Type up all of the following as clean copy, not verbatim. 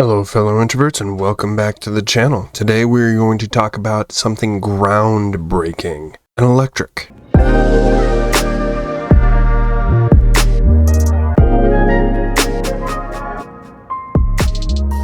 Hello fellow introverts and welcome back to the channel. Today we're going to talk about something groundbreaking, an electric.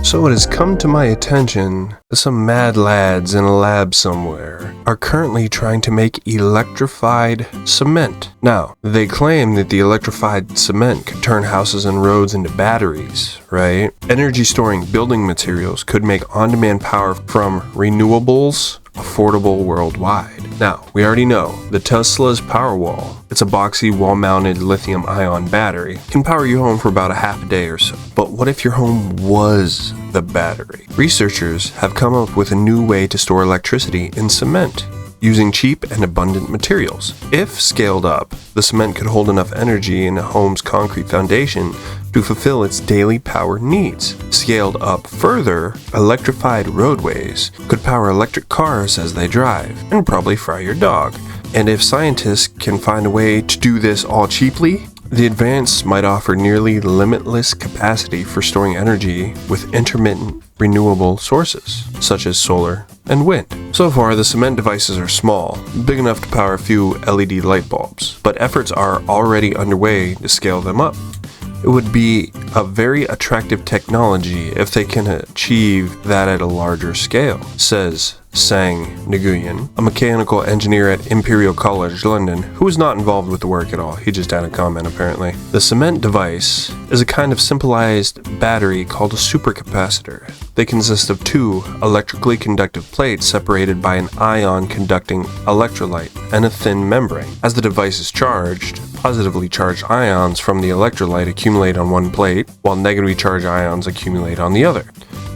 So it has come to my attention that some mad lads in a lab somewhere are currently trying to make electrified cement. Now, they claim that the electrified cement could turn houses and roads into batteries, right? Energy storing building materials could make on-demand power from renewables affordable worldwide. Now, we already know the Tesla's Powerwall, it's a boxy wall-mounted lithium-ion battery, can power your home for about a half a day or so. But what if your home was the battery? Researchers have come up with a new way to store electricity in cement, using cheap and abundant materials. If scaled up, the cement could hold enough energy in a home's concrete foundation to fulfill its daily power needs. Scaled up further, electrified roadways could power electric cars as they drive, and probably fry your dog. And if scientists can find a way to do this all cheaply, the advance might offer nearly limitless capacity for storing energy with intermittent renewable sources, such as solar and wind. So far, the cement devices are small, big enough to power a few LED light bulbs, but efforts are already underway to scale them up. It would be a very attractive technology if they can achieve that at a larger scale, says Sang Nguyen, a mechanical engineer at Imperial College London, who is not involved with the work at all. He just had a comment apparently. The cement device is a kind of simplified battery called a supercapacitor. They consist of two electrically conductive plates separated by an ion-conducting electrolyte and a thin membrane. As the device is charged, positively charged ions from the electrolyte accumulate on one plate, while negatively charged ions accumulate on the other.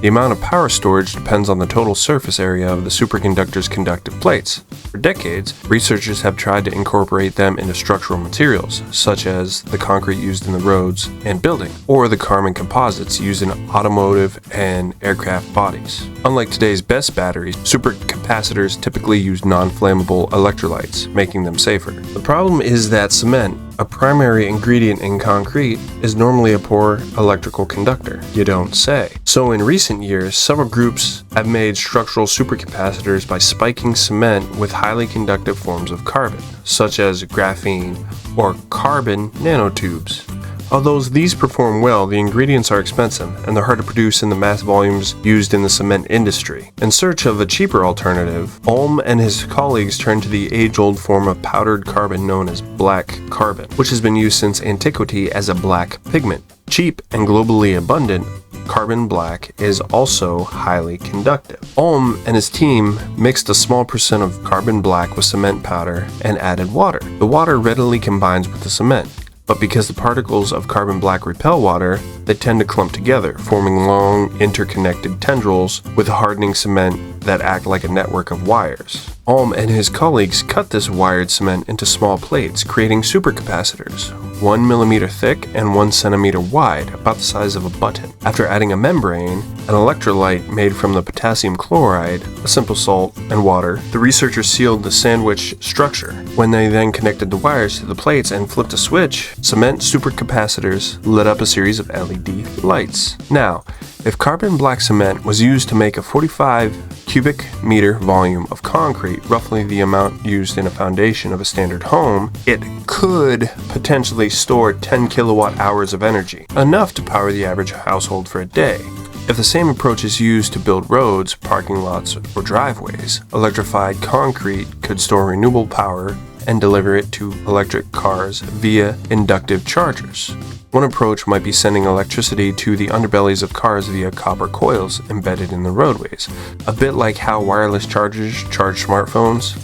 The amount of power storage depends on the total surface area of the superconductor's conductive plates. For decades, researchers have tried to incorporate them into structural materials, such as the concrete used in the roads and building, or the carbon composites used in automotive and aircraft bodies. Unlike today's best batteries, supercapacitors typically use non-flammable electrolytes, making them safer. The problem is that cement, a primary ingredient in concrete, is normally a poor electrical conductor. You don't say. So in recent years, several groups have made structural supercapacitors by spiking cement with highly conductive forms of carbon, such as graphene or carbon nanotubes. Although these perform well, the ingredients are expensive and they're hard to produce in the mass volumes used in the cement industry. In search of a cheaper alternative, Ulm and his colleagues turned to the age-old form of powdered carbon known as black carbon, which has been used since antiquity as a black pigment. Cheap and globally abundant, carbon black is also highly conductive. Ulm and his team mixed a small percent of carbon black with cement powder and added water. The water readily combines with the cement. But because the particles of carbon black repel water, they tend to clump together, forming long, interconnected tendrils with hardening cement that act like a network of wires. Ulm and his colleagues cut this wired cement into small plates, creating supercapacitors, 1 millimeter thick and 1 centimeter wide, about the size of a button. After adding a membrane, an electrolyte made from the potassium chloride, a simple salt, and water, the researchers sealed the sandwich structure. When they then connected the wires to the plates and flipped a switch, cement supercapacitors lit up a series of LED lights. Now, if carbon black cement was used to make a 45 cubic meter volume of concrete, roughly the amount used in a foundation of a standard home, it could potentially store 10 kilowatt hours of energy, enough to power the average household for a day. If the same approach is used to build roads, parking lots, or driveways, electrified concrete could store renewable power and deliver it to electric cars via inductive chargers. One approach might be sending electricity to the underbellies of cars via copper coils embedded in the roadways, a bit like how wireless chargers charge smartphones.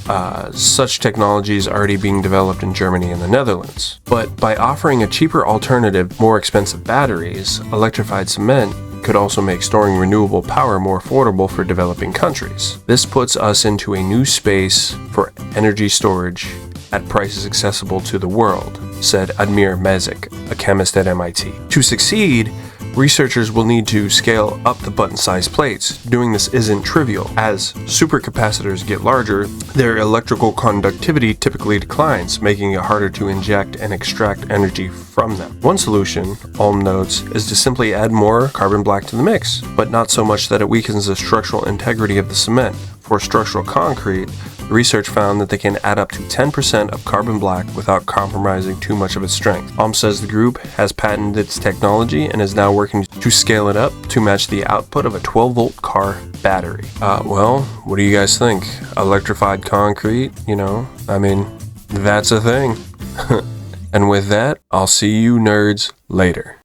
Such technology is already being developed in Germany and the Netherlands. But by offering a cheaper alternative, more expensive batteries, electrified cement could also make storing renewable power more affordable for developing countries. This puts us into a new space for energy storage at prices accessible to the world, said Admir Mezik, a chemist at MIT. To succeed, researchers will need to scale up the button-sized plates. Doing this isn't trivial. As supercapacitors get larger, their electrical conductivity typically declines, making it harder to inject and extract energy from them. One solution, Ohm notes, is to simply add more carbon black to the mix, but not so much that it weakens the structural integrity of the cement. For structural concrete, research found that they can add up to 10% of carbon black without compromising too much of its strength. Ohm says the group has patented its technology and is now working to scale it up to match the output of a 12-volt car battery. Well, what do you guys think? Electrified concrete, that's a thing. And with that, I'll see you nerds later.